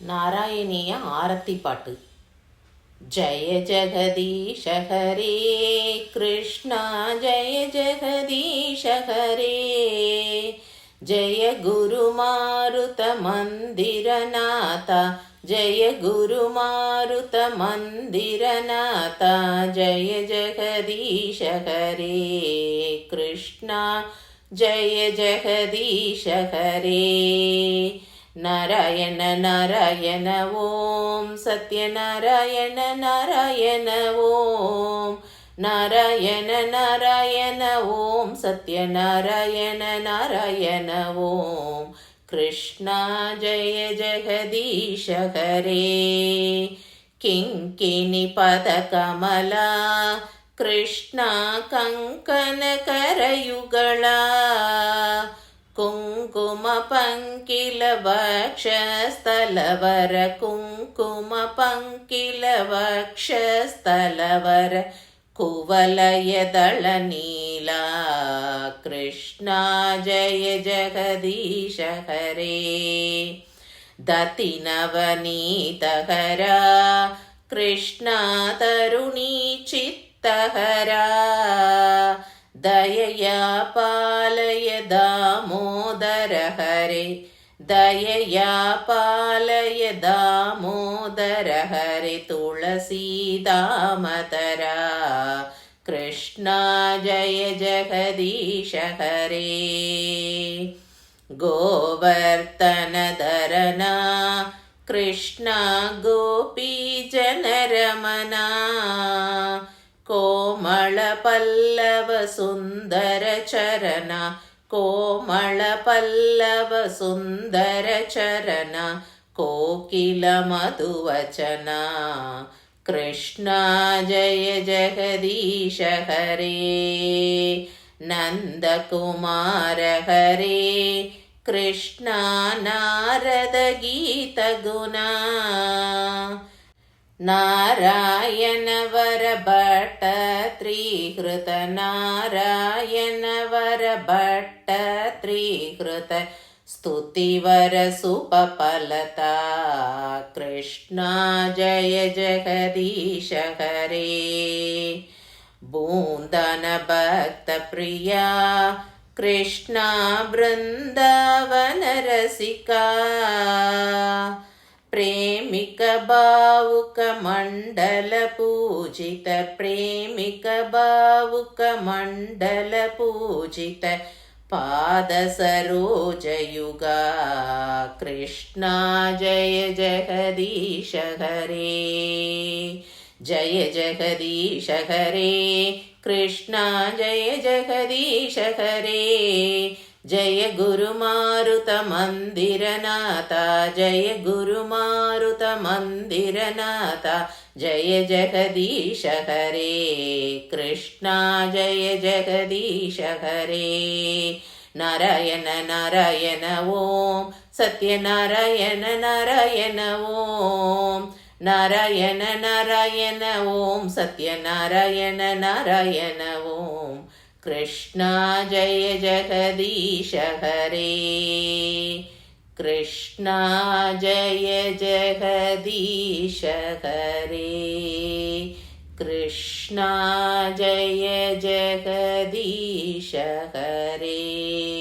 നാരായണീയ ആരത്തിപ്പാട്ട്. ജയ ജഗദീശ ഹരേ കൃഷ്ണ, ജയ ജഗദീശ ഹരേ. ജയ ഗുരുമാരുത മന്ദിരനാഥ, ജയ ഗുരുമാരുത മന്ദിരനാഥ. ജയ ജഗദീശ ഹരേ കൃഷ്ണ, ജയ ജഗദീശ ഹരേ. നാരായണ നാരായണ ഓം, സത്യനാരായണ നാരായണ ഓം. നാരായണ നാരായണ ഓം, സത്യനാരായണ നാരായണ ഓം. കൃഷ്ണ ജയ ജഗദീശ ഹരേ. കിങ്കിണി പദകമല കൃഷ്ണ, കങ്കന കരയുಗಳ. കുങ്കുമ പങ്കില വക്ഷസ്ഥലവര, കുങ്കുമ പങ്കില വക്ഷസ്ഥലവര. കുവലയദള നീല കൃഷ്ണ ജയ ജഗദീശ ഹരേ. ദതി നവനീതഹര കൃഷ്ണ, തരുണീ ചിത്തഹര. ദയയാ പാലയ ദാമോദര ഹരേ, ദയയാ പാലയ ദാമോദര ഹരേ. തുളസീദാമതര കൃഷ്ണ ജയ ജഗദീശ ഹരേ. ഗോവർത്തനധരന കൃഷ്ണ, ഗോപീജനരമന. കോമള പല്ലവ സുന്ദര ചരണ, കോമള പല്ലവ സുന്ദര ചരണ. കോകില മധുവചന കൃഷ്ണ ജയ ജഗദീശ ഹരേ. നന്ദകുമാര ഹരേ കൃഷ്ണ, നാരദ ഗീത ഗുണ. നാരായണ വര ഭട്ട ത്രിഹൃത, നാരായണ വര ഭട്ട ത്രിഹൃത. സ്തുതിവര സുപഫലത കൃഷ്ണ ജയ ജഗദീശ ഹരേ. ബൂന്ദന ഭക്ത പ്രിയ കൃഷ്ണ, ബൃന്ദാവന രസിക. प्रेमिक भावुक मंडल पूजित, प्रेमिक भावुक मंडल पूजित. पाद सरोज युगा कृष्ण जय जगदीश हरे. जय जगदीश हरे कृष्ण, जय जगदीश हरे. जय गुरुमारुत मन्दिरनाथ, जय गुरुमारुत मन्दिरनाथ. जय जगदीश हरे कृष्ण, जय जगदीश हरे. नारायण नारायण ओम, सत्यनारायण नारायण ओम. नारायण नारायण ओम, सत्यनारायण नारायण ओम. कृष्ण जय जगदीश हरे. कृष्ण जय जगदीश हरे. कृष्ण जय जगदीश हरे.